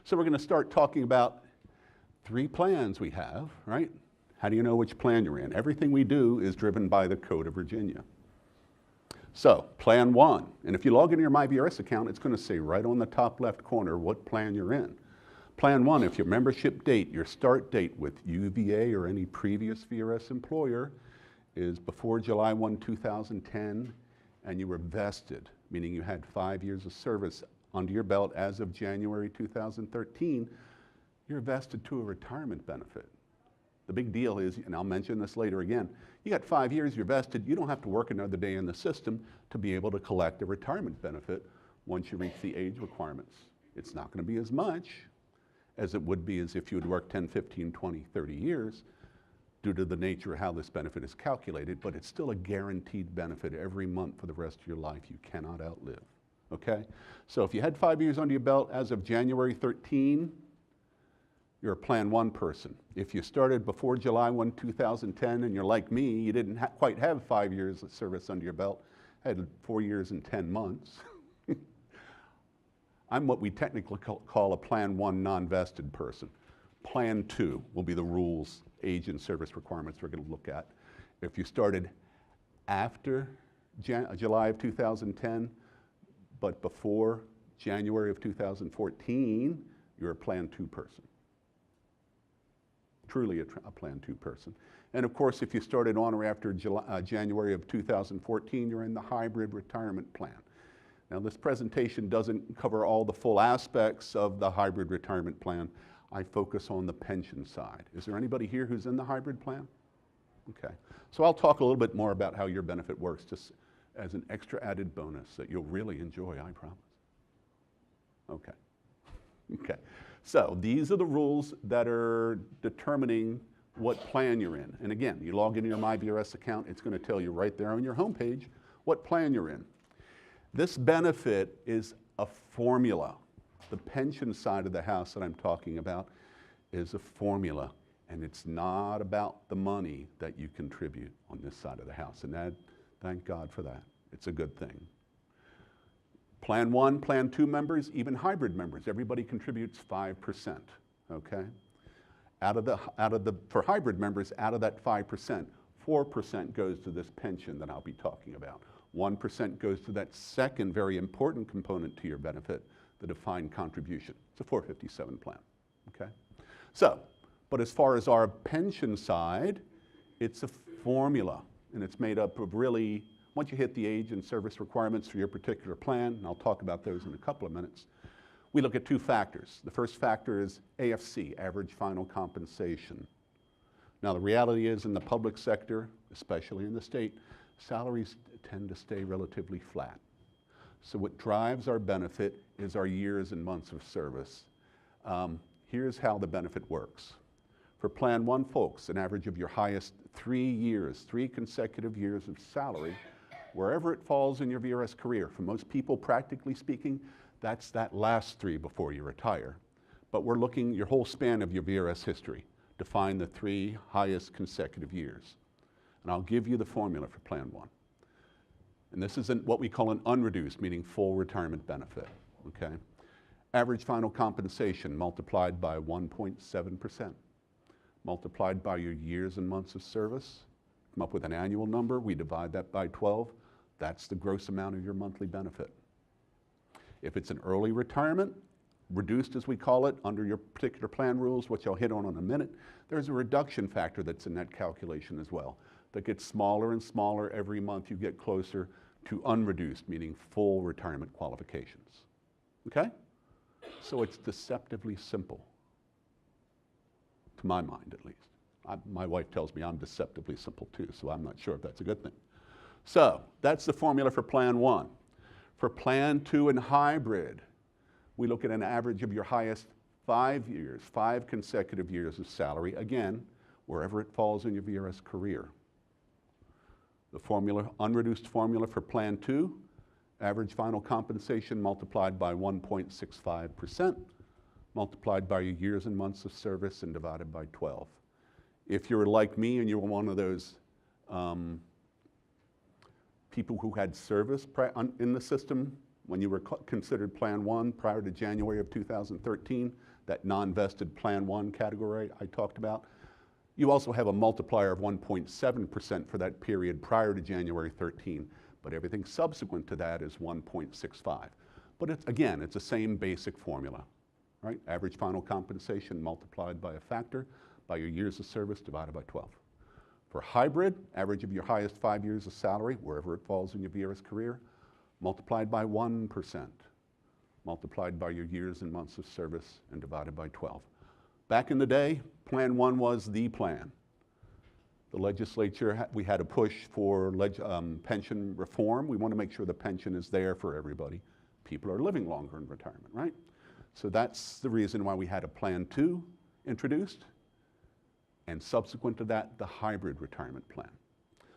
So we're going to start talking about 3 plans we have, right? How do you know which plan you're in? Everything we do is driven by the Code of Virginia. So, Plan 1, and if you log into your myVRS account, it's going to say right on the top left corner what plan you're in. Plan 1, if your membership date, your start date with UVA or any previous VRS employer is before July 1, 2010, and you were vested, meaning you had 5 years of service under your belt as of January 2013, you're vested to a retirement benefit. The big deal is, and I'll mention this later again, you got 5 years, you're vested, you don't have to work another day in the system to be able to collect a retirement benefit once you reach the age requirements. It's not going to be as much as it would be as if you had worked 10, 15, 20, 30 years due to the nature of how this benefit is calculated, but it's still a guaranteed benefit every month for the rest of your life you cannot outlive, okay? So if you had 5 years under your belt as of January 13, you're a Plan 1 person. If you started before July 1, 2010, and you're like me, you didn't quite have 5 years of service under your belt, had 4 years and 10 months. I'm what we technically call a Plan 1 non-vested person. Plan 2 will be the rules, age and service requirements we're going to look at. If you started after July of 2010, but before January of 2014, you're a Plan 2 person. Truly a Plan 2 person. And of course, if you started on or after January of 2014, you're in the hybrid retirement plan. Now, this presentation doesn't cover all the full aspects of the hybrid retirement plan. I focus on the pension side. Is there anybody here who's in the hybrid plan? Okay. So I'll talk a little bit more about how your benefit works, just as an extra added bonus that you'll really enjoy, I promise. Okay. Okay. So these are the rules that are determining what plan you're in. And again, you log into your myVRS account, it's going to tell you right there on your homepage what plan you're in. This benefit is a formula. The pension side of the house that I'm talking about is a formula, and it's not about the money that you contribute on this side of the house. And that, thank God for that. It's a good thing. Plan 1, Plan 2 members, even hybrid members, everybody contributes 5%, okay? For hybrid members, out of that 5%, 4% goes to this pension that I'll be talking about. 1% goes to that second very important component to your benefit, the defined contribution. It's a 457 plan, okay? So, but as far as our pension side, it's a formula, and it's made up of really, once you hit the age and service requirements for your particular plan, and I'll talk about those in a couple of minutes, we look at 2 factors. The first factor is AFC, average final compensation. Now, the reality is in the public sector, especially in the state, salaries tend to stay relatively flat. So what drives our benefit is our years and months of service. Here's how the benefit works. For Plan 1 folks, an average of your highest 3 years, 3 consecutive years of salary, wherever it falls in your VRS career. For most people, practically speaking, that's that last 3 before you retire. But we're looking your whole span of your VRS history to find the 3 highest consecutive years. And I'll give you the formula for Plan 1. And this is what we call an unreduced, meaning full retirement benefit, okay? Average final compensation multiplied by 1.7%, multiplied by your years and months of service, come up with an annual number, we divide that by 12, that's the gross amount of your monthly benefit. If it's an early retirement, reduced as we call it, under your particular plan rules, which I'll hit on in a minute, there's a reduction factor that's in that calculation as well. That gets smaller and smaller every month you get closer to unreduced, meaning full retirement qualifications. Okay? So it's deceptively simple, to my mind at least. My wife tells me I'm deceptively simple too, so I'm not sure if that's a good thing. So that's the formula for Plan 1. For Plan 2 and hybrid, we look at an average of your highest 5 years, 5 consecutive years of salary, again, wherever it falls in your VRS career. The formula, unreduced formula for Plan 2, average final compensation multiplied by 1.65%, multiplied by your years and months of service and divided by 12. If you're like me and you're one of those people who had service in the system when you were considered Plan 1 prior to January of 2013, that non-vested Plan 1 category I talked about, you also have a multiplier of 1.7% for that period prior to January 13, but everything subsequent to that is 1.65. But it's, again, it's the same basic formula, right? Average final compensation multiplied by a factor by your years of service divided by 12. For hybrid, average of your highest 5 years of salary, wherever it falls in your VRS career, multiplied by 1%, multiplied by your years and months of service and divided by 12. Back in the day, Plan 1 was the plan. The legislature, we had a push for pension reform. We want to make sure the pension is there for everybody. People are living longer in retirement, right? So that's the reason why we had a Plan 2 introduced, and subsequent to that, the hybrid retirement plan.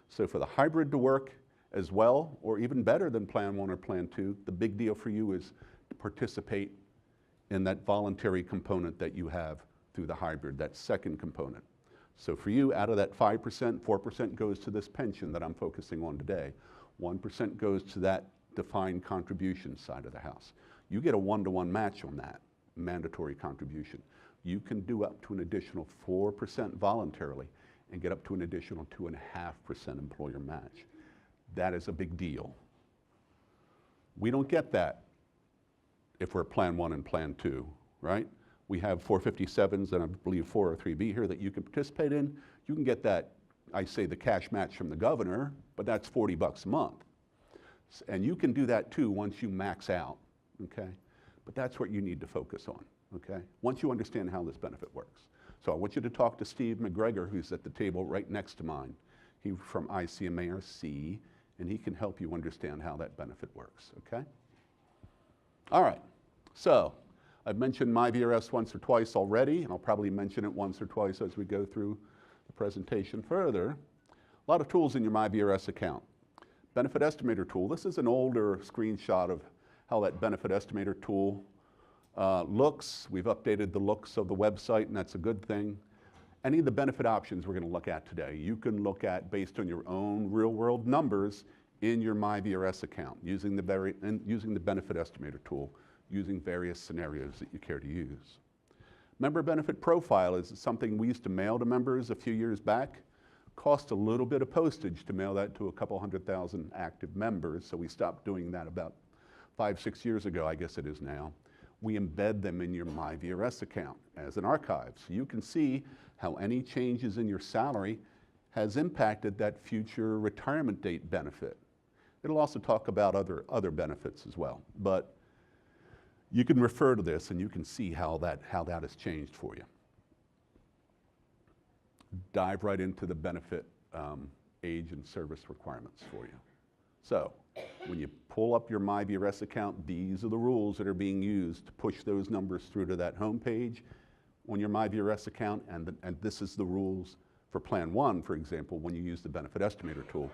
So for the hybrid to work as well, or even better than Plan 1 or Plan 2, the big deal for you is to participate in that voluntary component that you have through the hybrid, that second component. So for you, out of that 5%, 4% goes to this pension that I'm focusing on today. 1% goes to that defined contribution side of the house. You get a 1-to-1 match on that mandatory contribution. You can do up to an additional 4% voluntarily and get up to an additional 2.5% employer match. That is a big deal. We don't get that if we're Plan 1 and Plan 2, right? We have 457s and I believe 403B here that you can participate in. You can get that, I say the cash match from the governor, but that's $40 a month. And you can do that too once you max out, okay? But that's what you need to focus on, okay? Once you understand how this benefit works. So I want you to talk to Steve McGregor, who's at the table right next to mine. He's from ICMARC, and he can help you understand how that benefit works, okay? All right, so I've mentioned myVRS once or twice already, and I'll probably mention it once or twice as we go through the presentation further. A lot of tools in your myVRS account. Benefit Estimator tool. This is an older screenshot of how that Benefit Estimator tool looks. We've updated the looks of the website, and that's a good thing. Any of the benefit options we're going to look at today, you can look at based on your own real-world numbers in your myVRS account using the Benefit Estimator tool, using various scenarios that you care to use. Member benefit profile is something we used to mail to members a few years back. Cost a little bit of postage to mail that to a couple 100,000 active members, so we stopped doing that about 5-6 years ago, I guess it is now. We embed them in your myVRS account as an archive, so you can see how any changes in your salary has impacted that future retirement date benefit. It'll also talk about other benefits as well, but you can refer to this and you can see how that has changed for you. Dive right into the benefit age and service requirements for you. So when you pull up your myVRS account, these are the rules that are being used to push those numbers through to that home page on your myVRS account, and this is the rules for Plan 1, for example, when you use the Benefit Estimator tool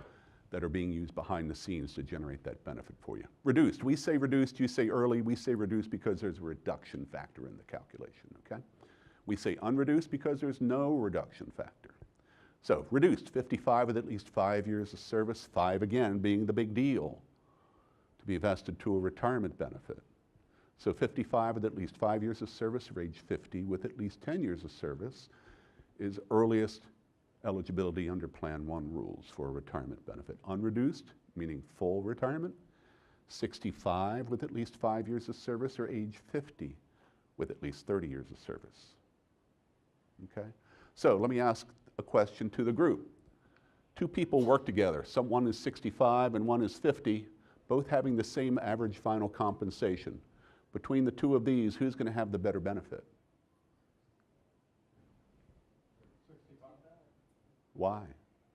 that are being used behind the scenes to generate that benefit for you. Reduced, we say reduced, you say early, we say reduced because there's a reduction factor in the calculation, okay? We say unreduced because there's no reduction factor. So reduced, 55 with at least 5 years of service, 5 again being the big deal to be vested to a retirement benefit. So 55 with at least 5 years of service, or age 50 with at least 10 years of service is earliest eligibility under Plan 1 rules for a retirement benefit. Unreduced, meaning full retirement, 65 with at least 5 years of service, or age 50 with at least 30 years of service. Okay? So let me ask a question to the group. Two people work together. One is 65 and one is 50, both having the same average final compensation. Between the two of these, who's going to have the better benefit? 65. Why?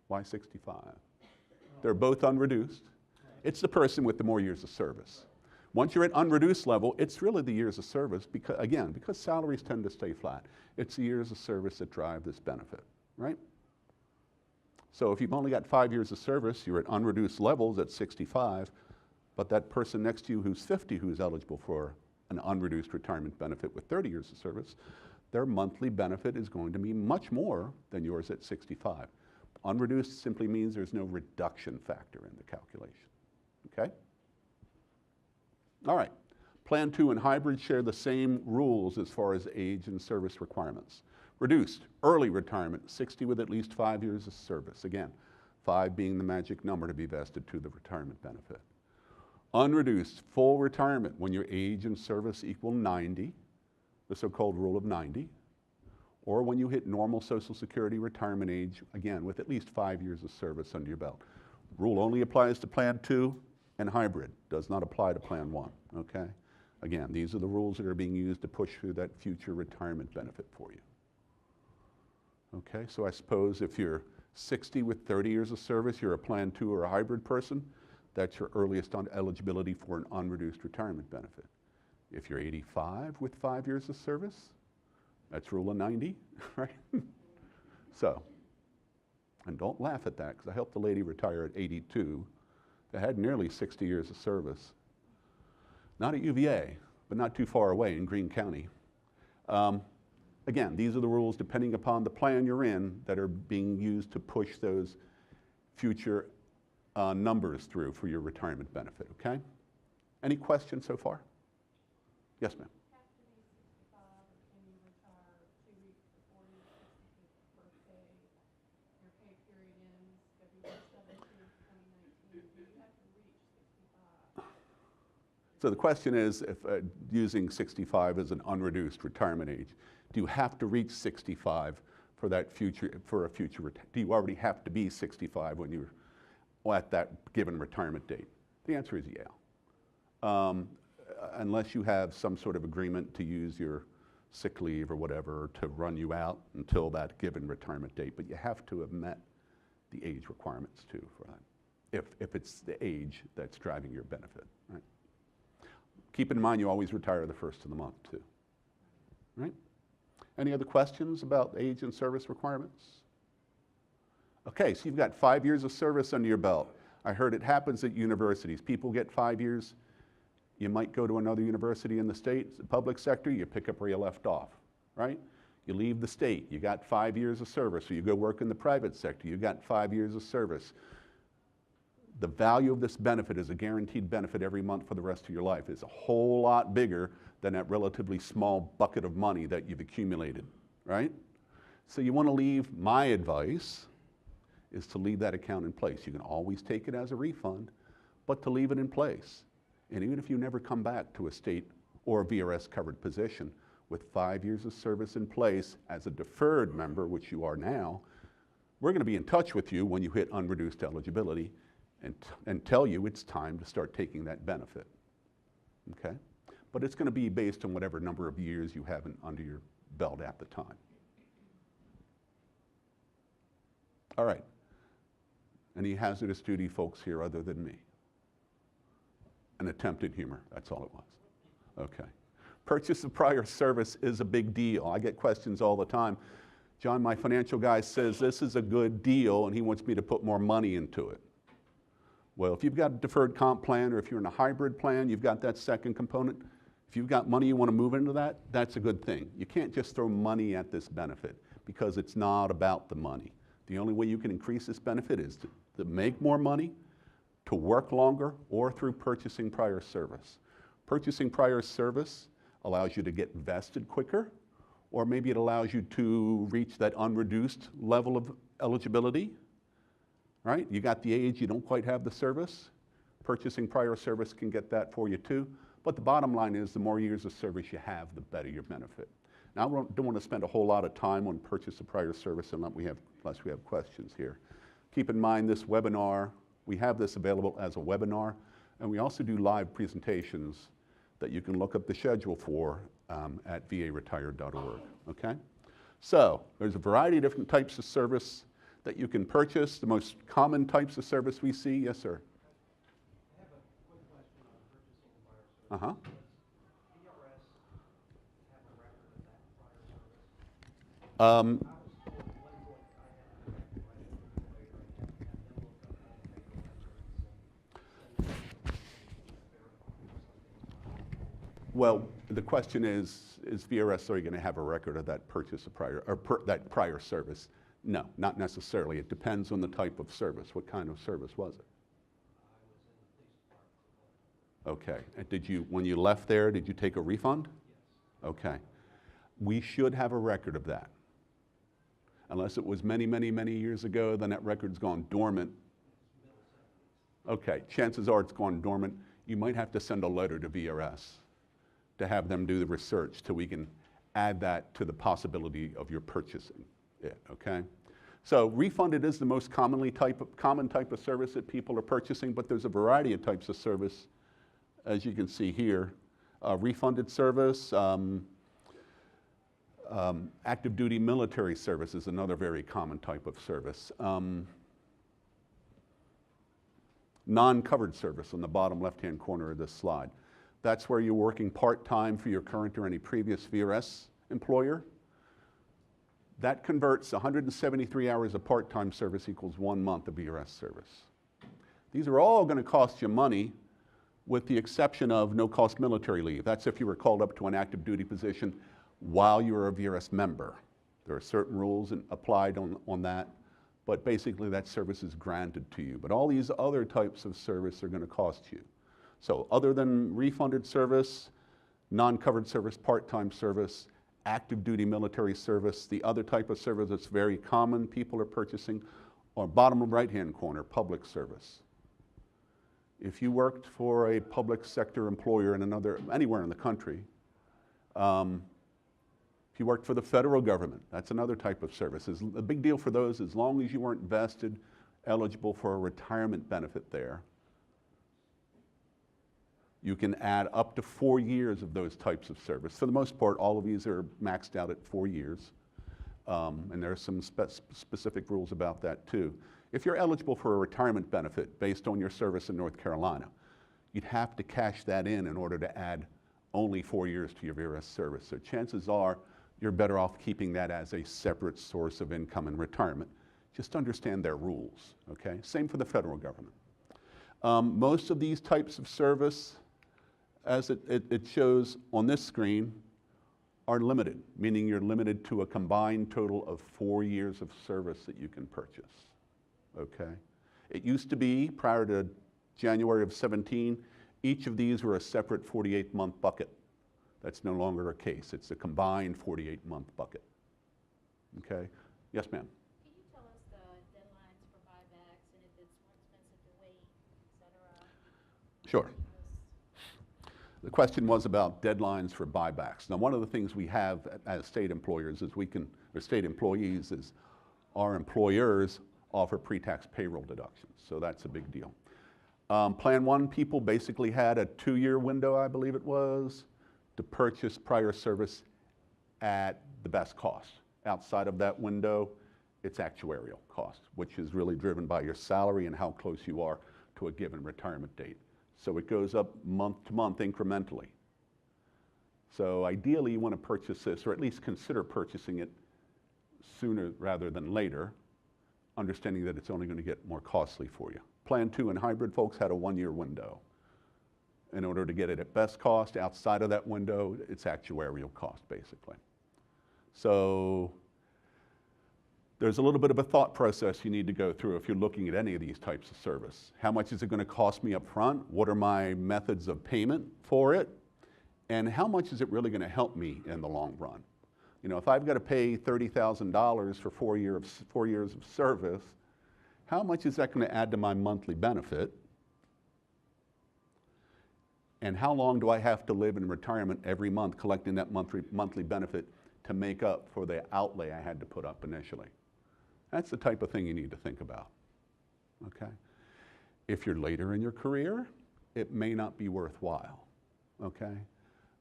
Why 65? They're both unreduced. It's the person with the more years of service. Once you're at unreduced level, it's really the years of service, because, again, because salaries tend to stay flat. It's the years of service that drive this benefit, right? So if you've only got 5 years of service, you're at unreduced levels at 65, but that person next to you who's 50 who's eligible for an unreduced retirement benefit with 30 years of service, their monthly benefit is going to be much more than yours at 65. Unreduced simply means there's no reduction factor in the calculation, okay? All right. Plan 2 and hybrid share the same rules as far as age and service requirements. Reduced, early retirement, 60 with at least 5 years of service. Again, 5 being the magic number to be vested to the retirement benefit. Unreduced, full retirement when your age and service equal 90, the so-called rule of 90, or when you hit normal Social Security retirement age, again, with at least 5 years of service under your belt. Rule only applies to Plan 2 and hybrid, does not apply to Plan 1, okay? Again, these are the rules that are being used to push through that future retirement benefit for you. Okay, so I suppose if you're 60 with 30 years of service, you're a Plan 2 or a hybrid person, that's your earliest on eligibility for an unreduced retirement benefit. If you're 85 with 5 years of service, that's rule of 90, right? So, and don't laugh at that, because I helped a lady retire at 82 that had nearly 60 years of service. Not at UVA, but not too far away in Greene County. Again, these are the rules depending upon the plan you're in that are being used to push those future numbers through for your retirement benefit, okay? Any questions so far? Yes, ma'am. So the question is, if using 65 as an unreduced retirement age, do you have to reach 65 for that future, do you already have to be 65 when you're at that given retirement date? The answer is yeah. Unless you have some sort of agreement to use your sick leave or whatever to run you out until that given retirement date, but you have to have met the age requirements too for that, if it's the age that's driving your benefit, right? Keep in mind you always retire the first of the month too, right? Any other questions about age and service requirements? Okay, so you've got 5 years of service under your belt. I heard it happens at universities. People get 5 years. You might go to another university in the state, the public sector, you pick up where you left off, right? You leave the state, you got 5 years of service, or you go work in the private sector, you got 5 years of service. The value of this benefit is a guaranteed benefit every month for the rest of your life. It's a whole lot bigger than that relatively small bucket of money that you've accumulated, right? So you want to leave, my advice is to leave that account in place. You can always take it as a refund, but to leave it in place. And even if you never come back to a state or a VRS covered position, with 5 years of service in place as a deferred member, which you are now, we're going to be in touch with you when you hit unreduced eligibility and tell you it's time to start taking that benefit, okay? But it's going to be based on whatever number of years you have under your belt at the time. All right. Any hazardous duty folks here other than me? An attempt at humor, that's all it was. Okay. Purchase of prior service is a big deal. I get questions all the time. John, my financial guy says this is a good deal and he wants me to put more money into it. Well, if you've got a deferred comp plan or if you're in a hybrid plan, you've got that second component. If you've got money you want to move into that, that's a good thing. You can't just throw money at this benefit because it's not about the money. The only way you can increase this benefit is to make more money, to work longer, or through purchasing prior service. Purchasing prior service allows you to get vested quicker, or maybe it allows you to reach that unreduced level of eligibility, right? You got the age, you don't quite have the service. Purchasing prior service can get that for you too. But the bottom line is the more years of service you have, the better your benefit. Now, I don't want to spend a whole lot of time on purchase of prior service unless we have questions here. Keep in mind this webinar, we have this available as a webinar, and we also do live presentations that you can look up the schedule for at varetired.org, okay? So, there's a variety of different types of service that you can purchase. The most common types of service we see, yes sir? I have a quick question on purchasing prior service. Uh-huh. Does VRS have a record of that prior service? I was told at one point I had to go to my employer and have them look up all the paper records and send me verify or something. Well, the question is VRS already going to have a record of that purchase of prior, or that prior service? No, not necessarily. It depends on the type of service. What kind of service was it? Okay. And did you, when you left there, did you take a refund? Yes. Okay. We should have a record of that. Unless it was many, many, many years ago, then that record's gone dormant. Okay, chances are it's gone dormant. You might have to send a letter to VRS to have them do the research till we can add that to the possibility of your purchasing it, okay? So refunded is the most common type of service that people are purchasing, but there's a variety of types of service, as you can see here. Refunded service, active duty military service is another very common type of service. Non-covered service on the bottom left-hand corner of this slide. That's where you're working part-time for your current or any previous VRS employer. That converts 173 hours of part-time service equals 1 month of VRS service. These are all going to cost you money, with the exception of no-cost military leave. That's if you were called up to an active duty position while you were a VRS member. There are certain rules applied on that, but basically that service is granted to you. But all these other types of service are going to cost you. So other than refunded service, non-covered service, part-time service, active duty military service, the other type of service that's very common people are purchasing, or bottom right-hand corner, public service. If you worked for a public sector employer in anywhere in the country, if you worked for the federal government, that's another type of service. A big deal for those, as long as you weren't vested, eligible for a retirement benefit there. You can add up to 4 years of those types of service. For the most part, all of these are maxed out at 4 years. And there are some specific rules about that too. If you're eligible for a retirement benefit based on your service in North Carolina, you'd have to cash that in order to add only 4 years to your VRS service. So chances are you're better off keeping that as a separate source of income in retirement. Just understand their rules, okay? Same for the federal government. Most of these types of service, as it shows on this screen, are limited, meaning you're limited to a combined total of 4 years of service that you can purchase, okay? It used to be, prior to January of 17, each of these were a separate 48-month bucket. That's no longer a case. It's a combined 48-month bucket, okay? Yes, ma'am? Can you tell us the deadlines for buybacks and if it's more expensive to wait, et cetera? Sure. The question was about deadlines for buybacks. Now, one of the things we have as state employers is or state employees, is our employers offer pre-tax payroll deductions. So that's a big deal. Plan 1 people basically had a 2-year window, I believe it was, to purchase prior service at the best cost. Outside of that window, it's actuarial cost, which is really driven by your salary and how close you are to a given retirement date. So it goes up month to month incrementally. So ideally you want to purchase this, or at least consider purchasing it sooner rather than later, understanding that it's only going to get more costly for you. Plan 2 and hybrid folks had a 1-year window. In order to get it at best cost, outside of that window, it's actuarial cost, basically. So there's a little bit of a thought process you need to go through if you're looking at any of these types of service. How much is it going to cost me up front? What are my methods of payment for it? And how much is it really going to help me in the long run? You know, if I've got to pay $30,000 for 4 years of service, how much is that going to add to my monthly benefit? And how long do I have to live in retirement every month collecting that monthly benefit to make up for the outlay I had to put up initially? That's the type of thing you need to think about, okay? If you're later in your career, it may not be worthwhile, okay?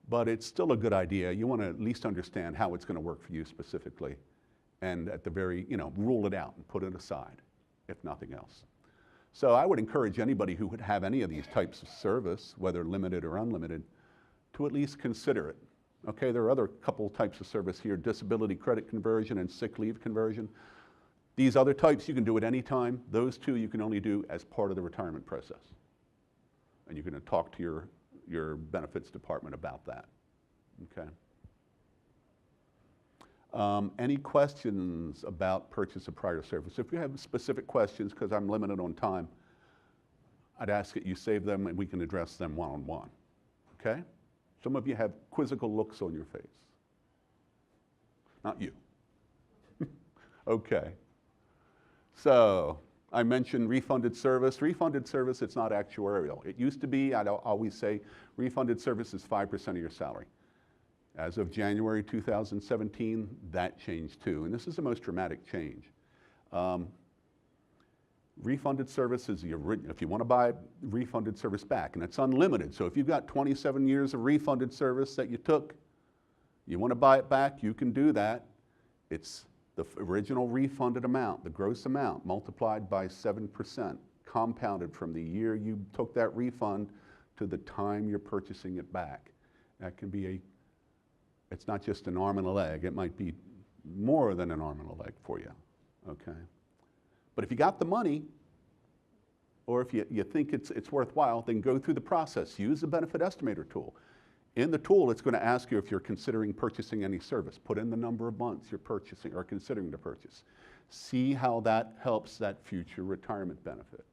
But it's still a good idea. You want to at least understand how it's going to work for you specifically, and at the very, rule it out and put it aside, if nothing else. So I would encourage anybody who would have any of these types of service, whether limited or unlimited, to at least consider it. Okay, there are other couple types of service here: disability credit conversion and sick leave conversion. These other types you can do at any time. Those two you can only do as part of the retirement process. And you're going to talk to your benefits department about that. Okay. Any questions about purchase of prior service? If you have specific questions, because I'm limited on time, I'd ask that you save them and we can address them one-on-one, okay? Some of you have quizzical looks on your face. Not you. Okay. So, I mentioned refunded service. Refunded service, it's not actuarial. It used to be, I'd always say, refunded service is 5% of your salary. As of January 2017, that changed too, and this is the most dramatic change. Refunded service is the original. If you want to buy refunded service back, and it's unlimited, so if you've got 27 years of refunded service that you took, you want to buy it back, you can do that. It's the original refunded amount, the gross amount, multiplied by 7%, compounded from the year you took that refund to the time you're purchasing it back. That can be it's not just an arm and a leg, it might be more than an arm and a leg for you, okay? But if you got the money, or if you think it's worthwhile, then go through the process. Use the benefit estimator tool. In the tool, it's going to ask you if you're considering purchasing any service. Put in the number of months you're purchasing or considering to purchase. See how that helps that future retirement benefit.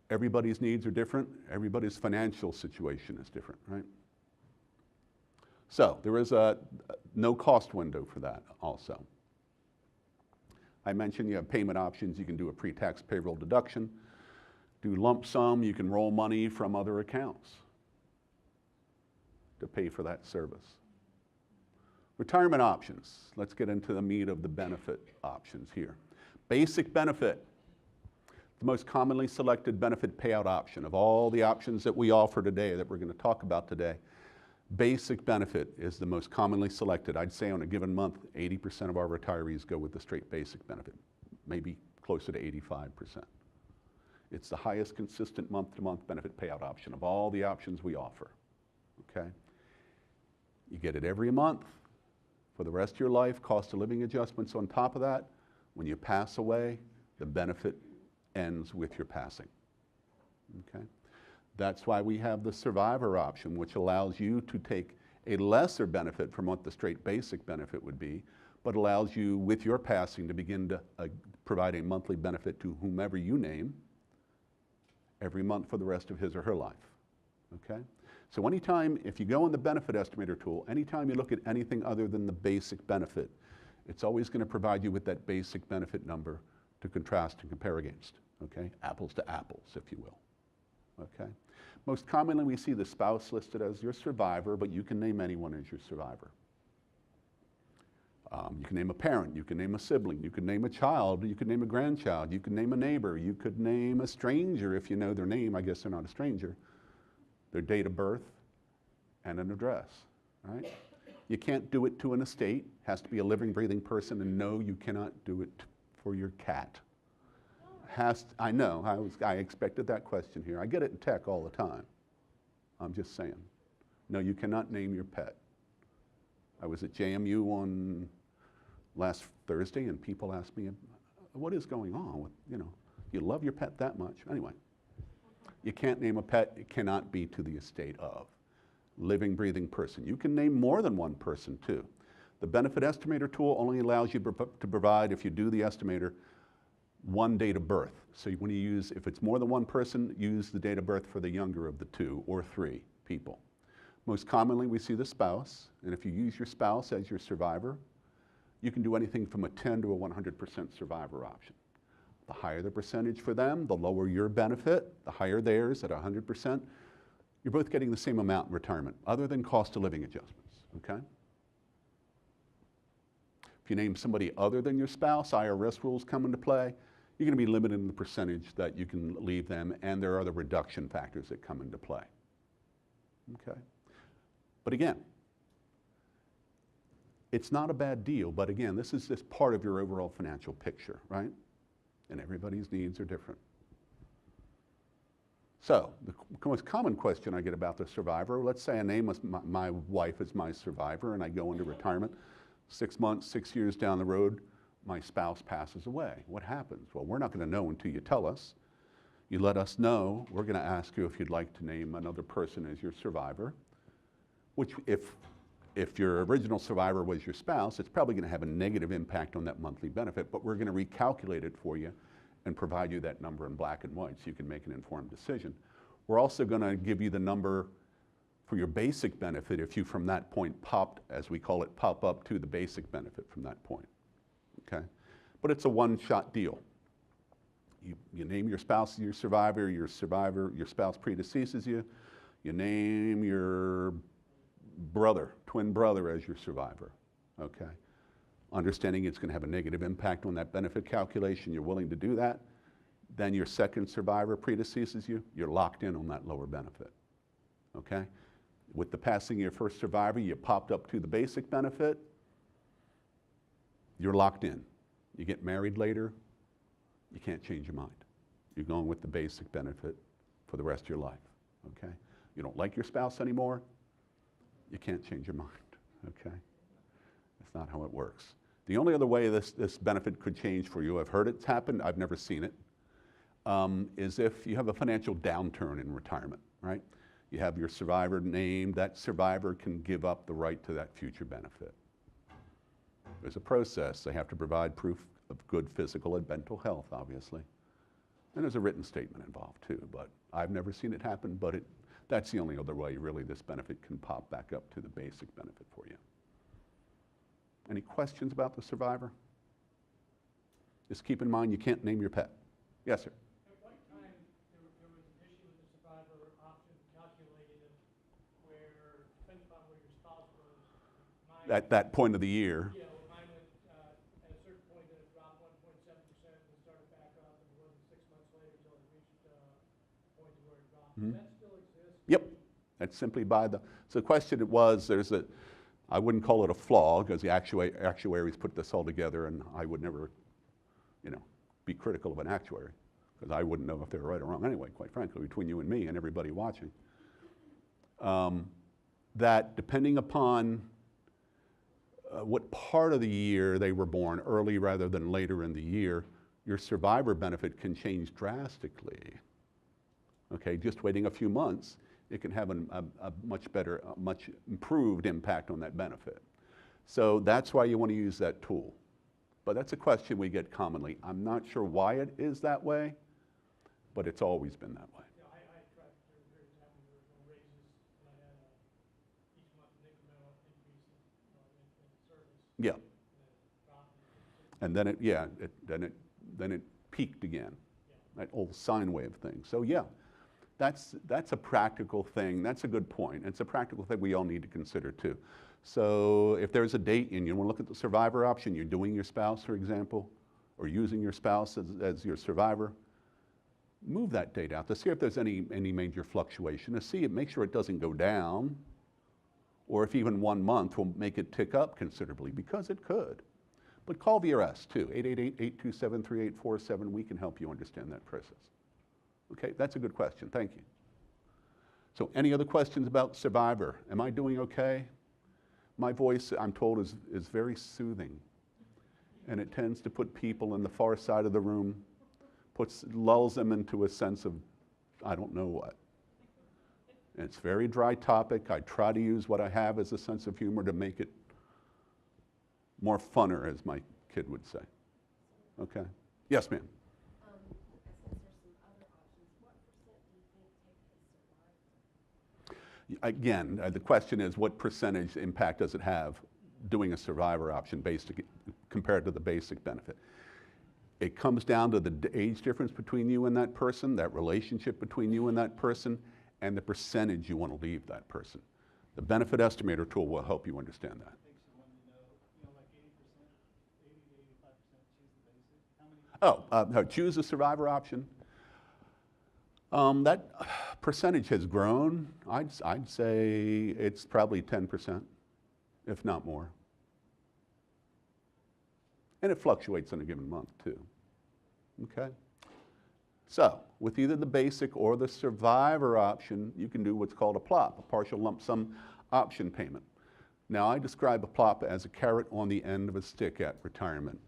Everybody's needs are different. Everybody's financial situation is different, right? So there is a no cost window for that also. I mentioned you have payment options. You can do a pre-tax payroll deduction, do lump sum. You can roll money from other accounts to pay for that service. Retirement options. Let's get into the meat of the benefit options here. Basic benefit, the most commonly selected benefit payout option of all the options that we offer today that we're going to talk about today. Basic benefit is the most commonly selected. I'd say on a given month, 80% of our retirees go with the straight basic benefit, maybe closer to 85%. It's the highest consistent month-to-month benefit payout option of all the options we offer, okay? You get it every month for the rest of your life, cost of living adjustments on top of that. When you pass away, the benefit ends with your passing, okay? That's why we have the survivor option, which allows you to take a lesser benefit from what the straight basic benefit would be, but allows you, with your passing, to begin to provide a monthly benefit to whomever you name every month for the rest of his or her life, okay? So anytime, if you go in the benefit estimator tool, anytime you look at anything other than the basic benefit, it's always going to provide you with that basic benefit number to contrast and compare against, okay? Apples to apples, if you will, okay? Most commonly, we see the spouse listed as your survivor, but you can name anyone as your survivor. You can name a parent, you can name a sibling, you can name a child, you could name a grandchild, you could name a neighbor, you could name a stranger if you know their name. I guess they're not a stranger. Their date of birth and an address, right? You can't do it to an estate. It has to be a living, breathing person, and no, you cannot do it for your cat. I know, I expected that question here. I get it in tech all the time. I'm just saying. No, you cannot name your pet. I was at JMU on last Thursday and people asked me, what is going on with, you love your pet that much? Anyway, you can't name a pet. It cannot be to the estate of. Living, breathing person. You can name more than one person too. The benefit estimator tool only allows you to provide, if you do the estimator, one date of birth. So when you use, if it's more than one person, use the date of birth for the younger of the two or three people. Most commonly, we see the spouse, and if you use your spouse as your survivor, you can do anything from a 10 to a 100% survivor option. The higher the percentage for them, the lower your benefit, the higher theirs at 100%. You're both getting the same amount in retirement, other than cost of living adjustments, okay? If you name somebody other than your spouse, IRS rules come into play. You're going to be limited in the percentage that you can leave them, and there are other reduction factors that come into play. Okay? But again, it's not a bad deal, but again, this is just part of your overall financial picture, right? And everybody's needs are different. So, the most common question I get about the survivor, let's say I name my wife as my survivor and I go into retirement. 6 months, 6 years down the road, my spouse passes away. What happens? Well, we're not going to know until you tell us. You let us know. We're going to ask you if you'd like to name another person as your survivor, which if your original survivor was your spouse, it's probably going to have a negative impact on that monthly benefit, but we're going to recalculate it for you and provide you that number in black and white so you can make an informed decision. We're also going to give you the number for your basic benefit if you from that point popped, as we call it, pop up to the basic benefit from that point, okay? But it's a one-shot deal. You name your spouse as your survivor, your spouse predeceases you, you name your brother, twin brother as your survivor, okay? Understanding it's going to have a negative impact on that benefit calculation, you're willing to do that, then your second survivor predeceases you, you're locked in on that lower benefit, okay? With the passing of your first survivor, you popped up to the basic benefit, you're locked in. You get married later, you can't change your mind. You're going with the basic benefit for the rest of your life, okay? You don't like your spouse anymore, you can't change your mind, okay? That's not how it works. The only other way this benefit could change for you, I've heard it's happened, I've never seen it, is if you have a financial downturn in retirement, right? You have your survivor named, that survivor can give up the right to that future benefit. There's a process. They have to provide proof of good physical and mental health, obviously. And there's a written statement involved too, but I've never seen it happen, but that's the only other way really this benefit can pop back up to the basic benefit for you. Any questions about the survivor? Just keep in mind you can't name your pet. Yes, sir. At one time, there was an issue with the survivor option calculated where, depending upon where your spouse was, At that point of the year. Yeah, well, mine went, at a certain point, it dropped 1.7% and started back up, and it wasn't 6 months later until it reached a point where it dropped. Does that still exist? Yep. That's simply by the, so the question it was, I wouldn't call it a flaw because the actuaries put this all together and I would never, be critical of an actuary because I wouldn't know if they were right or wrong anyway, quite frankly, between you and me and everybody watching. That depending upon what part of the year they were born, early rather than later in the year, your survivor benefit can change drastically. Okay, just waiting a few months, it can have a much better, much improved impact on that benefit. So that's why you want to use that tool. But that's a question we get commonly. I'm not sure why it is that way, but it's always been that way. Yeah, I tried during periods of time when there were no raises, and I had each month an incremental increase in service. Yeah. And then it dropped. And then it peaked again. Yeah. That old sine wave thing. So yeah, that's a practical thing. That's a good point. It's a practical thing we all need to consider too. So if there's a date and you want to look at the survivor option, you're doing your spouse, for example, or using your spouse as your survivor, move that date out to see if there's any major fluctuation, to see it, make sure it doesn't go down, or if even 1 month will make it tick up considerably, because it could. But call VRS too, 888-827-3847. We can help you understand that process. Okay, that's a good question, thank you. So any other questions about survivor? Am I doing okay? My voice, I'm told, is very soothing, and it tends to put people in the far side of the room, lulls them into a sense of, I don't know what. And it's a very dry topic. I try to use what I have as a sense of humor to make it more funner, as my kid would say. Okay? Yes, ma'am. Since there's some other options, what percent do you think take the survivor? Again, the question is what percentage impact does it have doing a survivor option compared to the basic benefit? It comes down to the age difference between you and that person, that relationship between you and that person, and the percentage you want to leave that person. The benefit estimator tool will help you understand that. Choose a survivor option. That percentage has grown. I'd say it's probably 10%, if not more. And it fluctuates in a given month too. Okay? So, with either the basic or the survivor option, you can do what's called a PLOP, a partial lump sum option payment. Now, I describe a PLOP as a carrot on the end of a stick at retirement.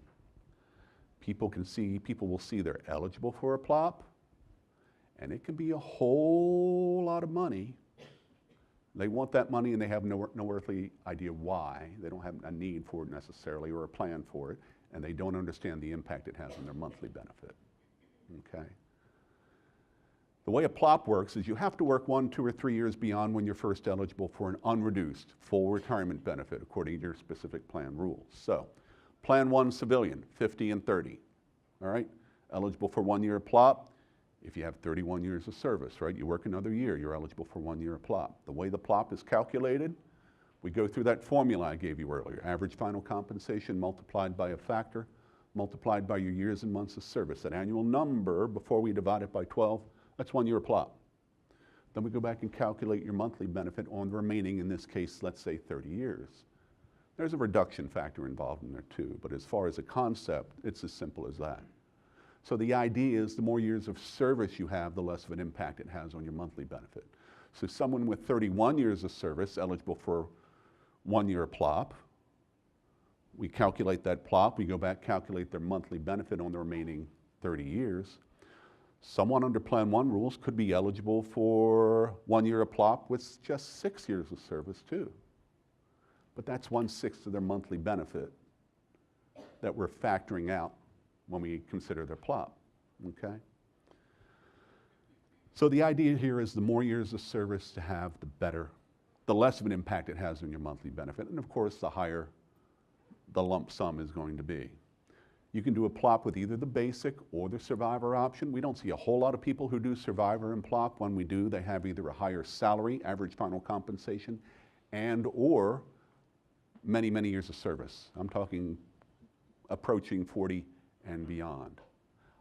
People will see they're eligible for a PLOP, and it can be a whole lot of money. They want that money and they have no earthly idea why. They don't have a need for it necessarily or a plan for it, and they don't understand the impact it has on their monthly benefit. okay? The way a PLOP works is you have to work 1, 2, or 3 years beyond when you're first eligible for an unreduced full retirement benefit according to your specific plan rules. So, Plan 1 civilian, 50 and 30, all right? Eligible for 1 year of PLOP. If you have 31 years of service, right? You work another year, you're eligible for 1 year of PLOP. The way the PLOP is calculated, we go through that formula I gave you earlier. Average final compensation multiplied by a factor, multiplied by your years and months of service. That annual number, before we divide it by 12, that's 1 year of PLOP. Then we go back and calculate your monthly benefit on the remaining, in this case, let's say 30 years. There's a reduction factor involved in there too, but as far as a concept, it's as simple as that. So the idea is the more years of service you have, the less of an impact it has on your monthly benefit. So someone with 31 years of service, eligible for 1 year of PLOP, we calculate that PLOP, we go back, calculate their monthly benefit on the remaining 30 years. Someone under Plan 1 rules could be eligible for 1 year of PLOP with just 6 years of service too. But that's 1/6 of their monthly benefit that we're factoring out when we consider their PLOP, okay? So the idea here is the more years of service to have, the better, the less of an impact it has on your monthly benefit. And of course, the higher the lump sum is going to be. You can do a PLOP with either the basic or the survivor option. We don't see a whole lot of people who do survivor and PLOP. When we do, they have either a higher salary, average final compensation, and or many, many years of service. I'm talking approaching 40 and beyond.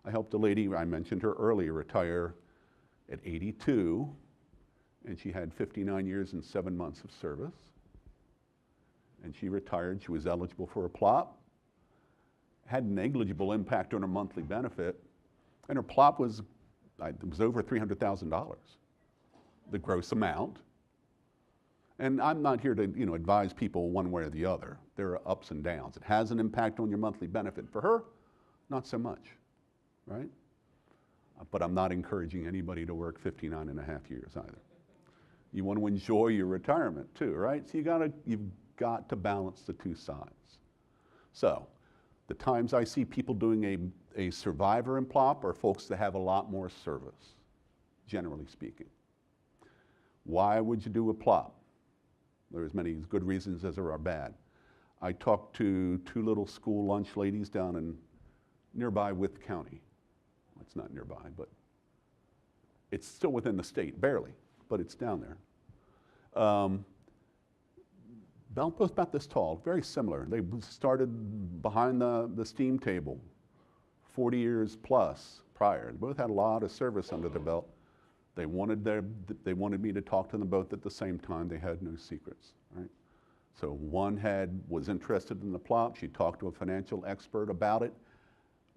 I helped a lady, I mentioned her earlier, retire at 82, and she had 59 years and 7 months of service. And she retired, she was eligible for a PLOP, had negligible impact on her monthly benefit, and her PLOP was over $300,000, the gross amount. And I'm not here to advise people one way or the other. There are ups and downs. It has an impact on your monthly benefit. For her, not so much, right? But I'm not encouraging anybody to work 59 and a half years either. You want to enjoy your retirement too, right? So you've got to balance the two sides. So the times I see people doing a survivor and PLOP are folks that have a lot more service, generally speaking. Why would you do a PLOP? There are as many good reasons as there are bad. I talked to 2 little school lunch ladies down in nearby Wythe County. It's not nearby, but it's still within the state, barely, but it's down there. Both about this tall, very similar. They started behind the steam table, 40 years plus prior. They both had a lot of service under their belt. They wanted me to talk to them both at the same time. They had no secrets, right? So one was interested in the PLOP. She talked to a financial expert about it,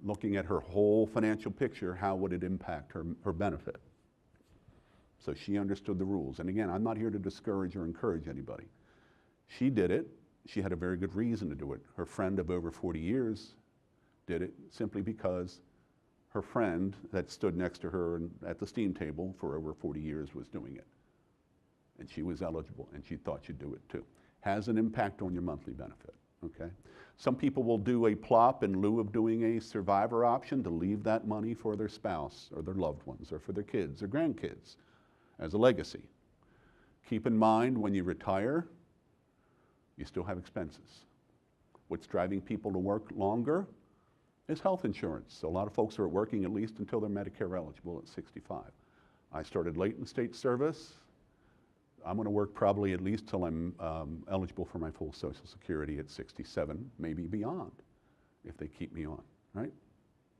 looking at her whole financial picture, how would it impact her benefit? So she understood the rules. And again, I'm not here to discourage or encourage anybody. She did it. She had a very good reason to do it. Her friend of over 40 years did it simply because her friend that stood next to her at the steam table for over 40 years was doing it. And she was eligible, and she thought she'd do it too. Has an impact on your monthly benefit, okay? Some people will do a PLOP in lieu of doing a survivor option to leave that money for their spouse or their loved ones or for their kids or grandkids as a legacy. Keep in mind, when you retire, you still have expenses. What's driving people to work longer is health insurance. So a lot of folks are working at least until they're Medicare eligible at 65. I started late in state service. I'm going to work probably at least till I'm eligible for my full Social Security at 67, maybe beyond, if they keep me on, right?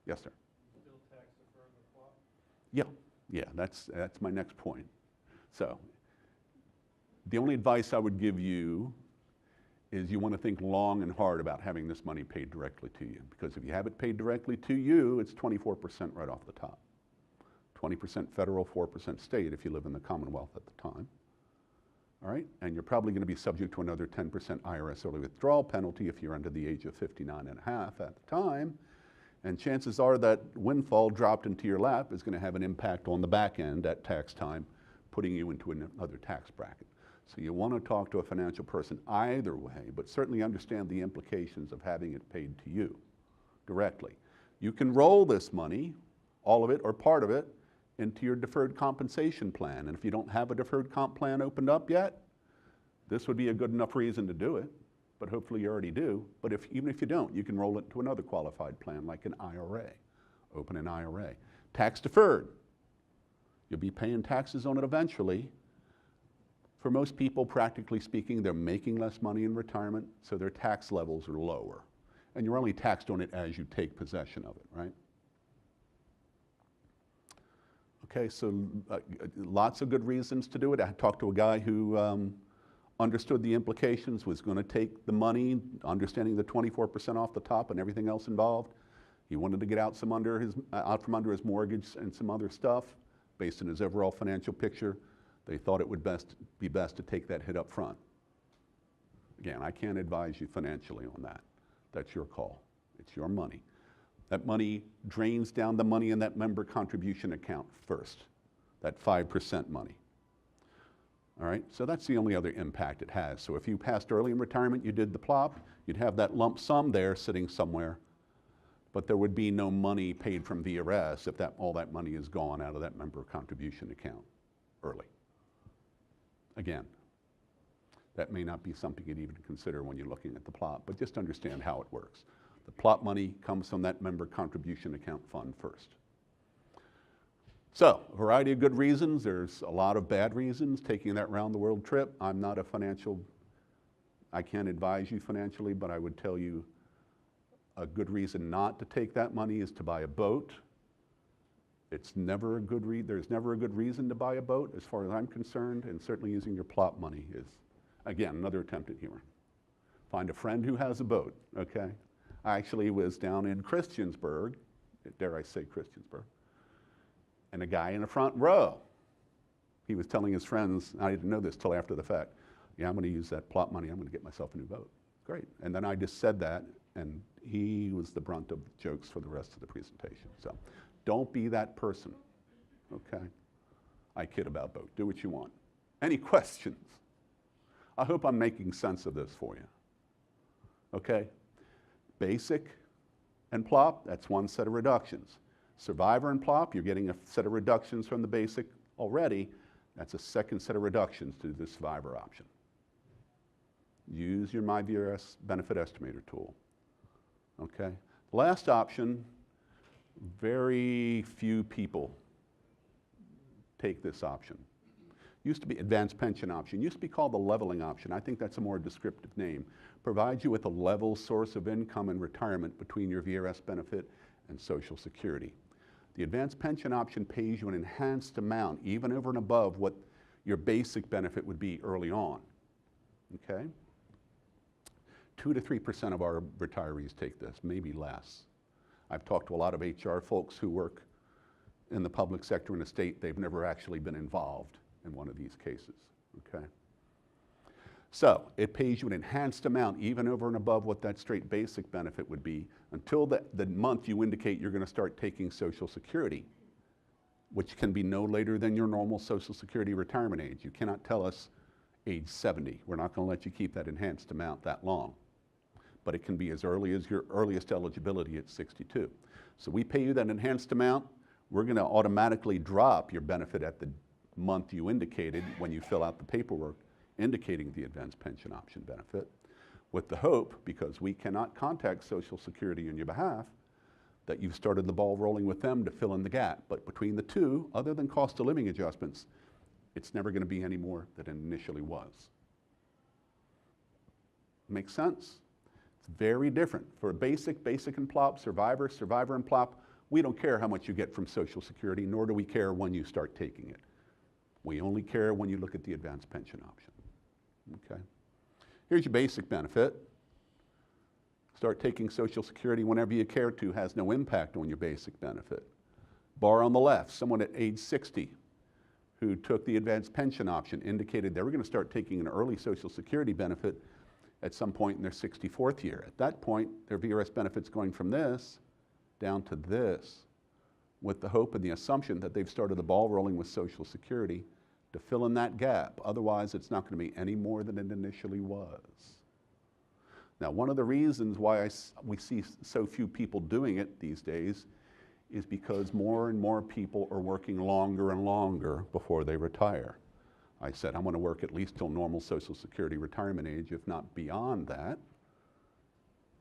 Yes, sir. Still tax deferred the PLOP? Yeah, that's my next point. So the only advice I would give you is you want to think long and hard about having this money paid directly to you, because if you have it paid directly to you, it's 24% right off the top. 20% federal, 4% state if you live in the Commonwealth at the time. All right, and you're probably going to be subject to another 10% IRS early withdrawal penalty if you're under the age of 59 and a half at the time. And chances are that windfall dropped into your lap is going to have an impact on the back end at tax time, putting you into another tax bracket. So you want to talk to a financial person either way, but certainly understand the implications of having it paid to you directly. You can roll this money all of it or part of it, into your deferred compensation plan. And if you don't have a deferred comp plan opened up yet, this would be a good enough reason to do it, but hopefully you already do. But even if you don't, you can roll it to another qualified plan like an IRA. Open an IRA. Tax deferred. You'll be paying taxes on it eventually. For most people, practically speaking, they're making less money in retirement, so their tax levels are lower. And you're only taxed on it as you take possession of it, right? Okay, so lots of good reasons to do it. I talked to a guy who understood the implications, was going to take the money, understanding the 24% off the top and everything else involved. He wanted to get out from under his mortgage and some other stuff based on his overall financial picture. They thought it would be best to take that hit up front. Again, I can't advise you financially on that. That's your call. It's your money. That money drains down the money in that member contribution account first, that 5% money. All right, so that's the only other impact it has. So if you passed early in retirement, you did the PLOP, you'd have that lump sum there sitting somewhere, but there would be no money paid from VRS if all that money is gone out of that member contribution account early. Again, that may not be something you'd even consider when you're looking at the PLOP, but just understand how it works. The PLOP money comes from that member contribution account fund first. So, a variety of good reasons. There's a lot of bad reasons. Taking that round the world trip, I'm not a financial, I can't advise you financially, but I would tell you a good reason not to take that money is to buy a boat. It's never a good there's never a good reason to buy a boat as far as I'm concerned, and certainly using your PLOP money is, again, another attempt at humor. Find a friend who has a boat, okay? I actually was down in Christiansburg, dare I say Christiansburg, and a guy in the front row, he was telling his friends, I didn't know this till after the fact, yeah, I'm going to use that PLOP money, I'm going to get myself a new boat. Great. And then I just said that, and he was the brunt of jokes for the rest of the presentation. So don't be that person, okay? I kid about boat. Do what you want. Any questions? I hope I'm making sense of this for you. Okay? Basic and PLOP, that's one set of reductions. Survivor and PLOP, you're getting a set of reductions from the basic already. That's a second set of reductions to the survivor option. Use your myVRS benefit estimator tool. Okay? Last option, very few people take this option. Used to be advanced pension option, used to be called the leveling option. I think that's a more descriptive name. Provides you with a level source of income in retirement between your VRS benefit and Social Security. The advanced pension option pays you an enhanced amount, even over and above what your basic benefit would be early on, okay? 2 to 3% of our retirees take this, maybe less. I've talked to a lot of HR folks who work in the public sector in the state. They've never actually been involved in one of these cases, okay? So it pays you an enhanced amount even over and above what that straight basic benefit would be until the month you indicate you're going to start taking Social Security, which can be no later than your normal Social Security retirement age. You cannot tell us age 70. We're not going to let you keep that enhanced amount that long. But it can be as early as your earliest eligibility at 62. So we pay you that enhanced amount. We're going to automatically drop your benefit at the month you indicated when you fill out the paperwork indicating the advanced pension option benefit, with the hope, because we cannot contact Social Security on your behalf, that you've started the ball rolling with them to fill in the gap. But between the two, other than cost of living adjustments, it's never going to be any more than it initially was. Make sense? It's very different. For basic and PLOP, survivor and PLOP, we don't care how much you get from Social Security, nor do we care when you start taking it. We only care when you look at the advanced pension option. Okay. Here's your basic benefit. Start taking Social Security whenever you care to, has no impact on your basic benefit. Bar on the left, someone at age 60 who took the advanced pension option indicated they were going to start taking an early Social Security benefit at some point in their 64th year. At that point, their VRS benefit's going from this down to this, with the hope and the assumption that they've started the ball rolling with Social Security to fill in that gap. Otherwise, it's not going to be any more than it initially was. Now, one of the reasons why we see so few people doing it these days is because more and more people are working longer and longer before they retire. I said, I want to work at least till normal Social Security retirement age, if not beyond that.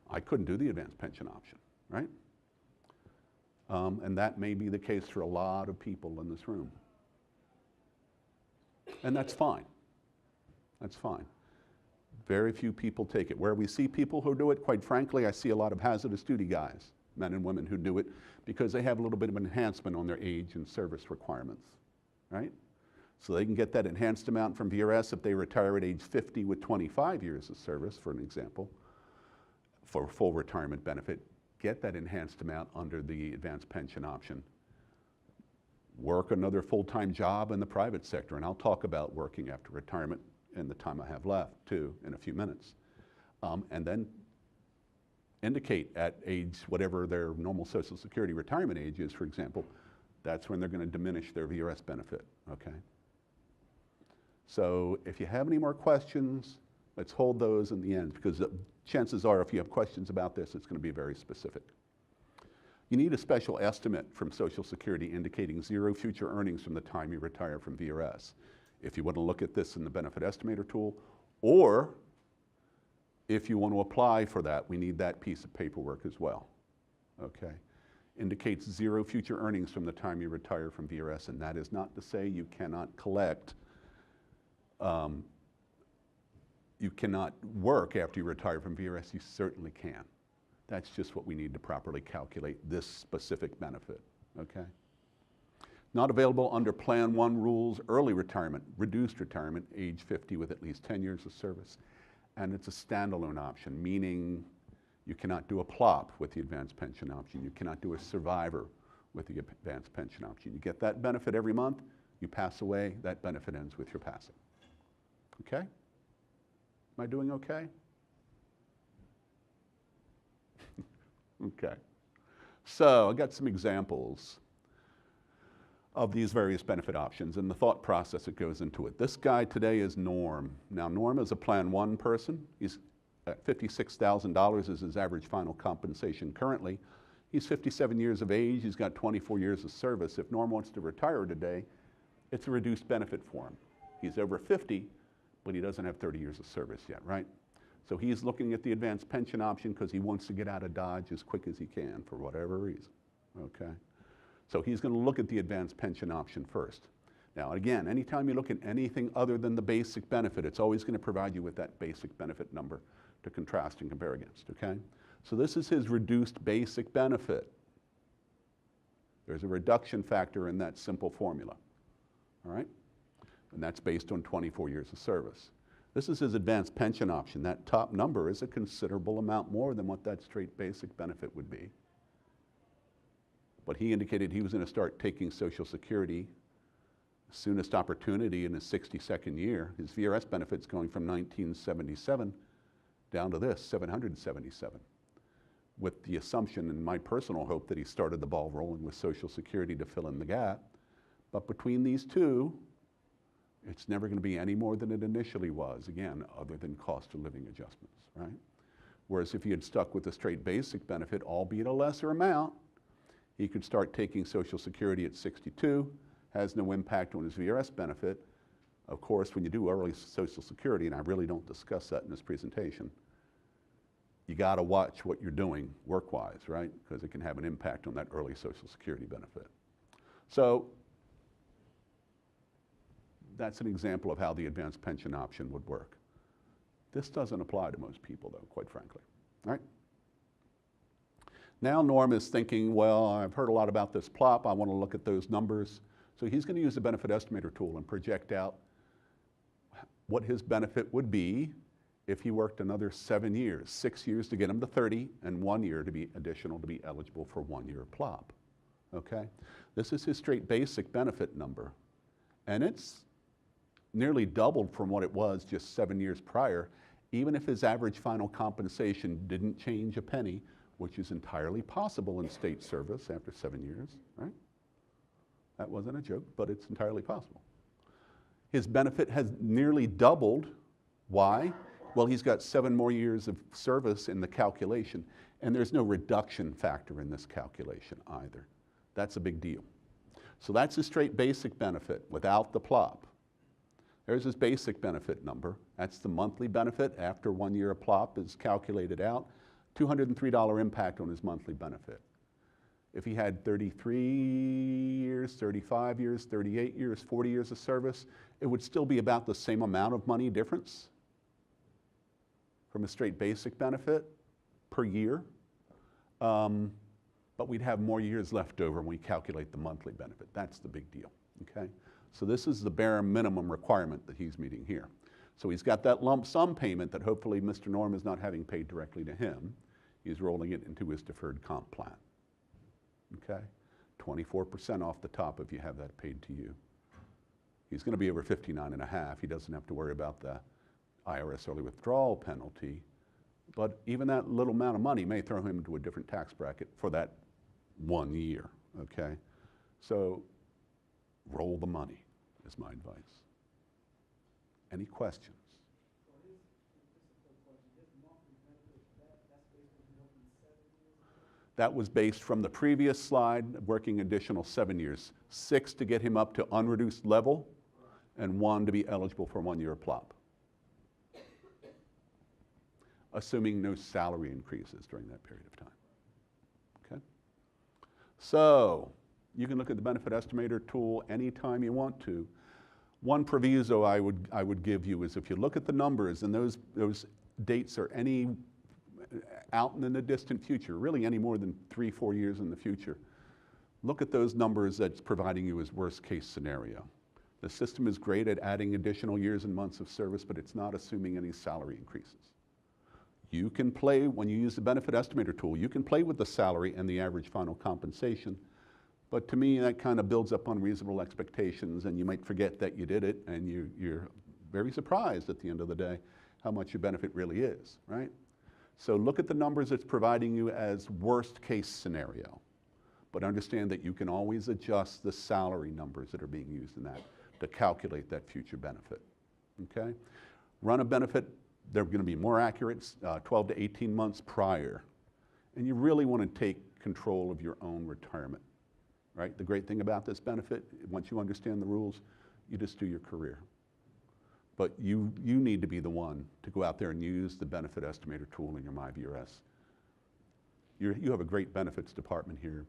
I couldn't do the advanced pension option, right? And that may be the case for a lot of people in this room. And that's fine. That's fine. Very few people take it. Where we see people who do it, quite frankly, I see a lot of hazardous duty guys, men and women who do it because they have a little bit of enhancement on their age and service requirements, right? So they can get that enhanced amount from VRS if they retire at age 50 with 25 years of service, for an example, for full retirement benefit, get that enhanced amount under the advanced pension option. Work another full-time job in the private sector, and I'll talk about working after retirement in the time I have left, too, in a few minutes. And then indicate at age, whatever their normal Social Security retirement age is, for example, that's when they're going to diminish their VRS benefit, okay? So if you have any more questions, let's hold those in the end, because the chances are if you have questions about this, it's going to be very specific. You need a special estimate from Social Security indicating zero future earnings from the time you retire from VRS. If you want to look at this in the benefit estimator tool, or if you want to apply for that, we need that piece of paperwork as well, okay? Indicates zero future earnings from the time you retire from VRS, and that is not to say you cannot collect, you cannot work after you retire from VRS. You certainly can. That's just what we need to properly calculate this specific benefit, okay? Not available under Plan 1 rules, early retirement, reduced retirement, age 50 with at least 10 years of service. And it's a standalone option, meaning you cannot do a PLOP with the advanced pension option. You cannot do a survivor with the advanced pension option. You get that benefit every month, you pass away, that benefit ends with your passing. Okay? Am I doing okay? Okay. So I got some examples of these various benefit options and the thought process that goes into it. This guy today is Norm. Now, Norm is a Plan 1 person. He's at $56,000 is his average final compensation currently. He's 57 years of age. He's got 24 years of service. If Norm wants to retire today, it's a reduced benefit for him. He's over 50, but he doesn't have 30 years of service yet, right? So he's looking at the advanced pension option because he wants to get out of Dodge as quick as he can for whatever reason, okay? So he's going to look at the advanced pension option first. Now, again, anytime you look at anything other than the basic benefit, it's always going to provide you with that basic benefit number to contrast and compare against, okay? So this is his reduced basic benefit. There's a reduction factor in that simple formula, all right? And that's based on 24 years of service. This is his advanced pension option. That top number is a considerable amount more than what that straight basic benefit would be. But he indicated he was going to start taking Social Security soonest opportunity in his 62nd year. His VRS benefit's going from 1977 down to this, 777, with the assumption and my personal hope that he started the ball rolling with Social Security to fill in the gap. But between these two, it's never going to be any more than it initially was, again, other than cost of living adjustments, right? Whereas if he had stuck with the straight basic benefit, albeit a lesser amount, he could start taking Social Security at 62, has no impact on his VRS benefit. Of course, when you do early Social Security, and I really don't discuss that in this presentation, you got to watch what you're doing work-wise, right? Because it can have an impact on that early Social Security benefit. So that's an example of how the advanced pension option would work. This doesn't apply to most people, though, quite frankly, all right? Now Norm is thinking, well, I've heard a lot about this PLOP. I want to look at those numbers. So he's going to use the benefit estimator tool and project out what his benefit would be if he worked another 7 years, 6 years to get him to 30, and 1 year to be additional to be eligible for 1 year PLOP, okay? This is his straight basic benefit number, and it's nearly doubled from what it was just 7 years prior, even if his average final compensation didn't change a penny, which is entirely possible in state service after 7 years, right? That wasn't a joke, but it's entirely possible. His benefit has nearly doubled. Why? Well, he's got 7 more years of service in the calculation, and there's no reduction factor in this calculation either. That's a big deal. So that's a straight basic benefit without the PLOP. There's his basic benefit number. That's the monthly benefit after 1 year of PLOP is calculated out. $203 impact on his monthly benefit. If he had 33 years, 35 years, 38 years, 40 years of service, it would still be about the same amount of money difference from a straight basic benefit per year. But we'd have more years left over when we calculate the monthly benefit. That's the big deal, okay? So this is the bare minimum requirement that he's meeting here. So he's got that lump sum payment that hopefully Mr. Norm is not having paid directly to him. He's rolling it into his deferred comp plan, okay? 24% off the top if you have that paid to you. He's gonna be over 59.5. He doesn't have to worry about the IRS early withdrawal penalty, but even that little amount of money may throw him into a different tax bracket for that 1 year, okay? So roll the money is my advice. Any questions? So his, just a quick question, his monthly benefit, that's based on working 7 years? That was based from the previous slide, working additional 7 years. 6 to get him up to unreduced level, and 1 to be eligible for 1 year PLOP. Assuming no salary increases during that period of time, okay? So, you can look at the benefit estimator tool anytime you want to. One proviso I would give you is if you look at the numbers and those dates are any out in the distant future, really any more than 3-4 years in the future, look at those numbers that's providing you as worst case scenario. The system is great at adding additional years and months of service, but it's not assuming any salary increases. You can play, when you use the benefit estimator tool, you can play with the salary and the average final compensation. But to me, that kind of builds up unreasonable expectations, and you might forget that you did it, and you're very surprised at the end of the day how much your benefit really is, right? So look at the numbers it's providing you as worst case scenario, but understand that you can always adjust the salary numbers that are being used in that to calculate that future benefit, okay? Run a benefit, they're going to be more accurate 12 to 18 months prior, and you really want to take control of your own retirement. Right? The great thing about this benefit, once you understand the rules, you just do your career. But you need to be the one to go out there and use the benefit estimator tool in your myVRS. You have a great benefits department here,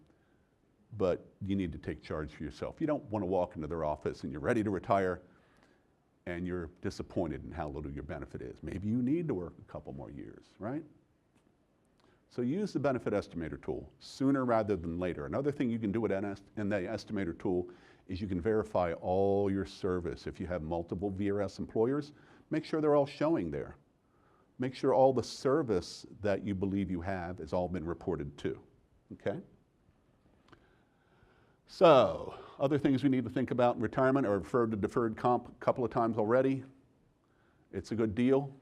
but you need to take charge for yourself. You don't want to walk into their office and you're ready to retire and you're disappointed in how little your benefit is. Maybe you need to work a couple more years, right? So use the benefit estimator tool sooner rather than later. Another thing you can do in the estimator tool is you can verify all your service. If you have multiple VRS employers, make sure they're all showing there. Make sure all the service that you believe you have has all been reported to, okay? So, other things we need to think about in retirement are referred to deferred comp a couple of times already. It's a good deal.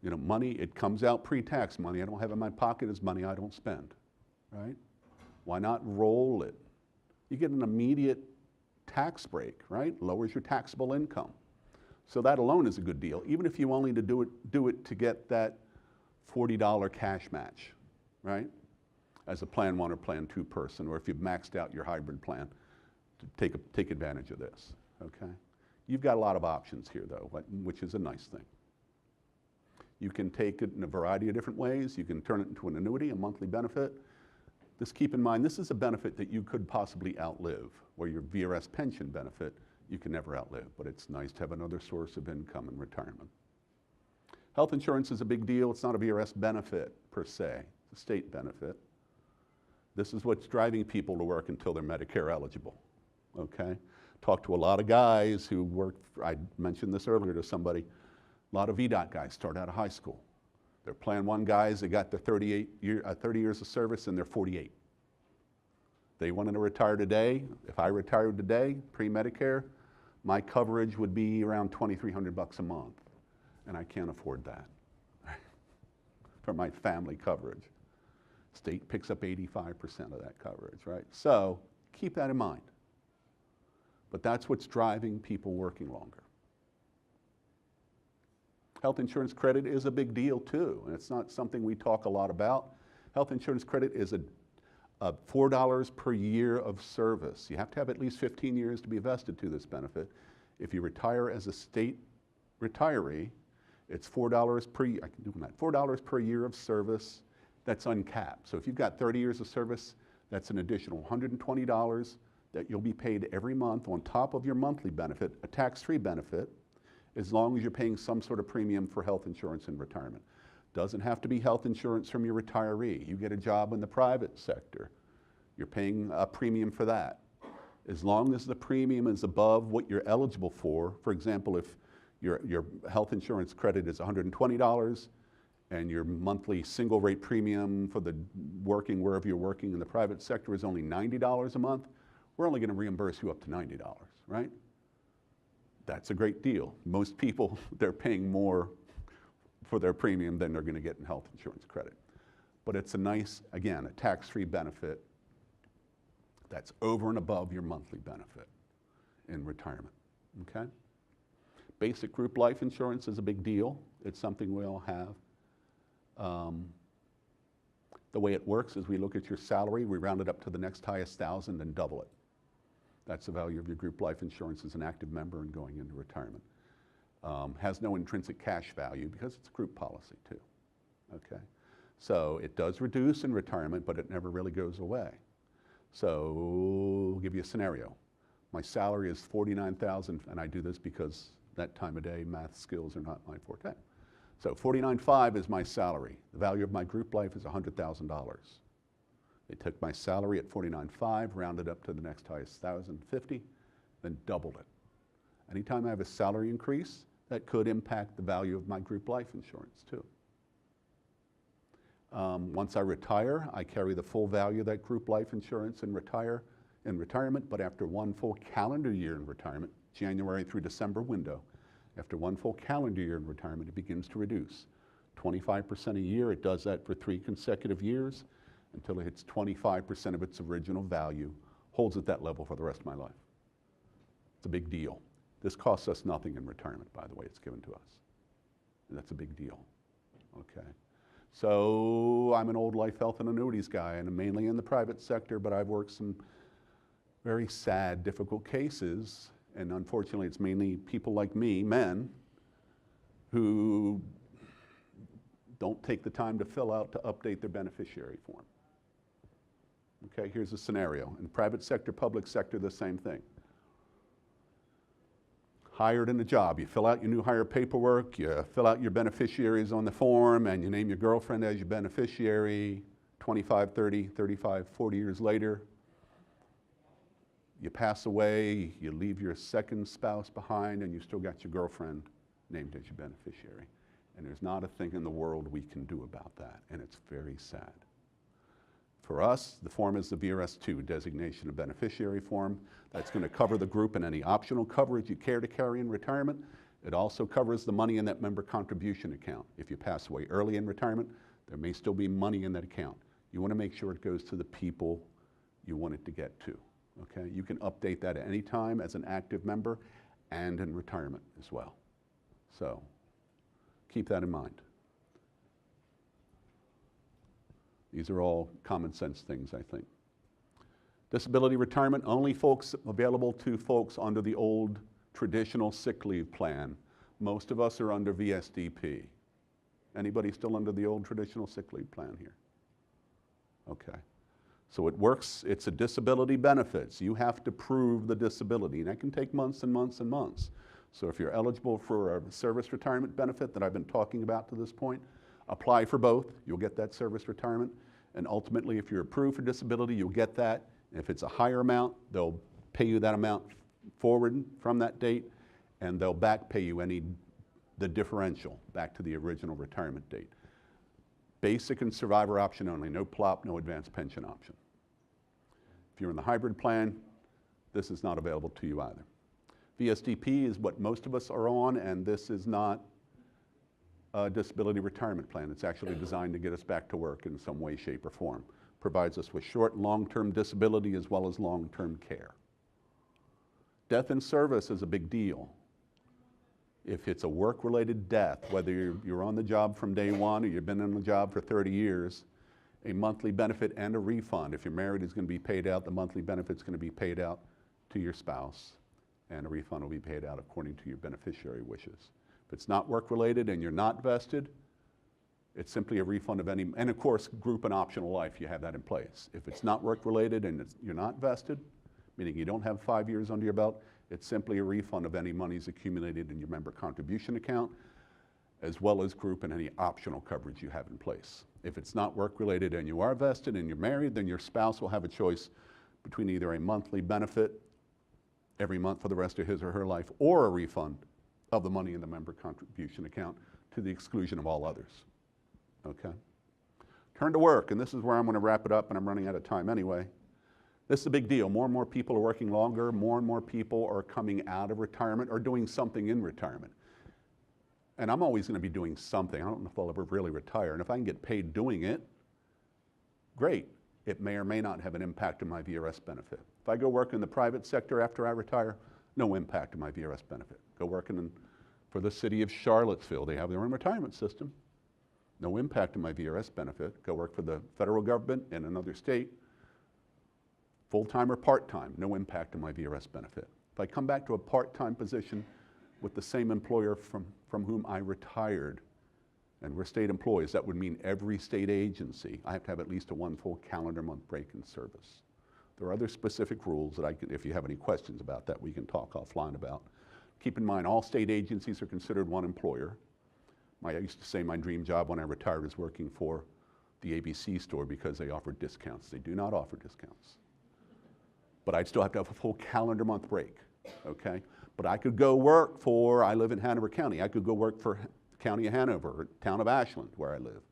You know, money, it comes out pre-tax. Money I don't have in my pocket is money I don't spend, right? Why not roll it? You get an immediate tax break, right? Lowers your taxable income. So that alone is a good deal, even if you only do it to get that $40 cash match, right? As a Plan 1 or Plan 2 person, or if you've maxed out your hybrid plan, to take advantage of this, okay? You've got a lot of options here, though, which is a nice thing. You can take it in a variety of different ways. You can turn it into an annuity, a monthly benefit. Just keep in mind, this is a benefit that you could possibly outlive, where your VRS pension benefit you can never outlive, but it's nice to have another source of income in retirement. Health insurance is a big deal. It's not a VRS benefit per se, it's a state benefit. This is what's driving people to work until they're Medicare eligible, okay? Talk to a lot of guys who work, I mentioned this earlier to somebody, a lot of VDOT guys start out of high school. They're Plan 1 guys, they got their 30 years of service and they're 48. They wanted to retire today. If I retired today, pre-Medicare, my coverage would be around $2,300 a month. And I can't afford that for my family coverage. State picks up 85% of that coverage, right? So keep that in mind. But that's what's driving people working longer. Health insurance credit is a big deal too, and it's not something we talk a lot about. Health insurance credit is $4 per year of service. You have to have at least 15 years to be vested to this benefit. If you retire as a state retiree, it's $4 per year. I can do that. $4 per year of service. That's uncapped. So if you've got 30 years of service, that's an additional $120 that you'll be paid every month on top of your monthly benefit, a tax-free benefit, as long as you're paying some sort of premium for health insurance in retirement. Doesn't have to be health insurance from your retiree. You get a job in the private sector, you're paying a premium for that. As long as the premium is above what you're eligible for example, if your health insurance credit is $120 and your monthly single rate premium for the working wherever you're working in the private sector is only $90 a month, we're only going to reimburse you up to $90, right? That's a great deal. Most people, they're paying more for their premium than they're going to get in health insurance credit. But it's a nice, again, a tax-free benefit that's over and above your monthly benefit in retirement, okay? Basic group life insurance is a big deal. It's something we all have. The way it works is we look at your salary, we round it up to the next highest 1,000 and double it. That's the value of your group life insurance as an active member and going into retirement. Has no intrinsic cash value because it's a group policy too, okay? So it does reduce in retirement, but it never really goes away. So I'll give you a scenario. My salary is $49,000, and I do this because that time of day, math skills are not my forte. So $49,500 is my salary. The value of my group life is $100,000. They took my salary at $49,500, rounded up to the next highest $1,050, then doubled it. Anytime I have a salary increase, that could impact the value of my group life insurance too. Once I retire, I carry the full value of that group life insurance in retirement, but after one full calendar year in retirement, January through December window, after one full calendar year in retirement, it begins to reduce. 25% a year, it does that for 3 consecutive years until it hits 25% of its original value, holds at that level for the rest of my life. It's a big deal. This costs us nothing in retirement, by the way, it's given to us. And that's a big deal, okay? So I'm an old life, health, and annuities guy, and I'm mainly in the private sector, but I've worked some very sad, difficult cases, and unfortunately it's mainly people like me, men, who don't take the time to fill out to update their beneficiary form. Okay, here's a scenario. In the private sector, public sector, the same thing. Hired in a job, you fill out your new hire paperwork, you fill out your beneficiaries on the form, and you name your girlfriend as your beneficiary. 25, 30, 35, 40 years later, you pass away, you leave your second spouse behind, and you still got your girlfriend named as your beneficiary. And there's not a thing in the world we can do about that, and it's very sad. For us, the form is the VRS 2, Designation of Beneficiary Form. That's going to cover the group and any optional coverage you care to carry in retirement. It also covers the money in that member contribution account. If you pass away early in retirement, there may still be money in that account. You want to make sure it goes to the people you want it to get to, okay? You can update that at any time as an active member and in retirement as well. So keep that in mind. These are all common sense things, I think. Disability retirement, only folks available to folks under the old traditional sick leave plan. Most of us are under VSDP. Anybody still under the old traditional sick leave plan here? Okay. So it works, it's a disability benefits. You have to prove the disability, and that can take months and months and months. So if you're eligible for a service retirement benefit that I've been talking about to this point, apply for both, you'll get that service retirement, and ultimately if you're approved for disability, you'll get that. If it's a higher amount, they'll pay you that amount forward from that date, and they'll back pay you the differential back to the original retirement date. Basic and survivor option only, no PLOP, no advanced pension option. If you're in the hybrid plan, this is not available to you either. VSDP is what most of us are on, and this is not a disability retirement plan. It's actually designed to get us back to work in some way, shape, or form. Provides us with short and long-term disability as well as long-term care. Death in service is a big deal. If it's a work-related death, whether you're on the job from day one or you've been on the job for 30 years, a monthly benefit and a refund. If you're married, it's going to be paid out. The monthly benefit's going to be paid out to your spouse, and a refund will be paid out according to your beneficiary wishes. If it's not work-related and you're not vested, it's simply a refund of any, and of course, group and optional life, you have that in place. If it's not work-related and you're not vested, meaning you don't have 5 years under your belt, it's simply a refund of any monies accumulated in your member contribution account, as well as group and any optional coverage you have in place. If it's not work-related and you are vested and you're married, then your spouse will have a choice between either a monthly benefit every month for the rest of his or her life, or a refund of the money in the member contribution account to the exclusion of all others. Okay? Turn to work, and this is where I'm going to wrap it up, and I'm running out of time anyway. This is a big deal. More and more people are working longer. More and more people are coming out of retirement or doing something in retirement. And I'm always going to be doing something. I don't know if I'll ever really retire. And if I can get paid doing it, great. It may or may not have an impact on my VRS benefit. If I go work in the private sector after I retire, no impact on my VRS benefit. Go working for the city of Charlottesville. They have their own retirement system. No impact on my VRS benefit. Go work for the federal government in another state. Full-time or part-time, no impact on my VRS benefit. If I come back to a part-time position with the same employer from whom I retired, and we're state employees, that would mean every state agency, I have to have at least a 1 full calendar month break in service. There are other specific rules that if you have any questions about that, we can talk offline about. Keep in mind, all state agencies are considered one employer. I used to say my dream job when I retired was working for the ABC store because they offered discounts. They do not offer discounts. But I'd still have to have a full calendar month break, okay? But I could go work for, I live in Hanover County, I could go work for the County of Hanover, or town of Ashland, where I live,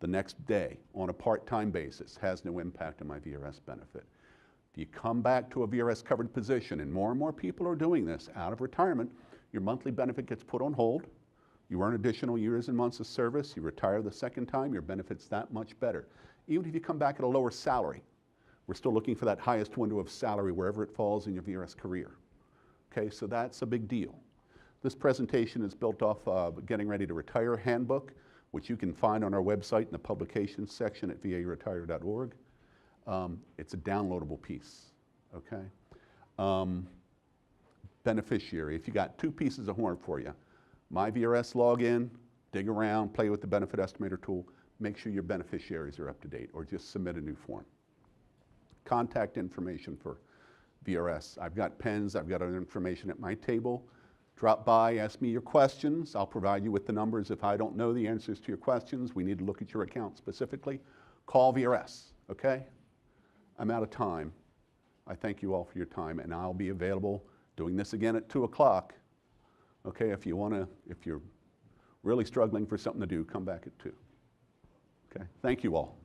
the next day on a part-time basis. Has no impact on my VRS benefit. If you come back to a VRS covered position, and more people are doing this out of retirement, your monthly benefit gets put on hold. You earn additional years and months of service. You retire the second time, your benefit's that much better. Even if you come back at a lower salary, we're still looking for that highest window of salary wherever it falls in your VRS career. Okay, so that's a big deal. This presentation is built off of Getting Ready to Retire handbook, which you can find on our website in the publications section at varetire.org. It's a downloadable piece, okay? Beneficiary, if you got 2 pieces of homework for you, myVRS login, dig around, play with the benefit estimator tool, make sure your beneficiaries are up to date, or just submit a new form. Contact information for VRS. I've got pens, I've got other information at my table. Drop by, ask me your questions. I'll provide you with the numbers. If I don't know the answers to your questions, we need to look at your account specifically. Call VRS, okay? I'm out of time. I thank you all for your time, and I'll be available doing this again at 2 o'clock. Okay, if you're really struggling for something to do, come back at 2. Okay, thank you all.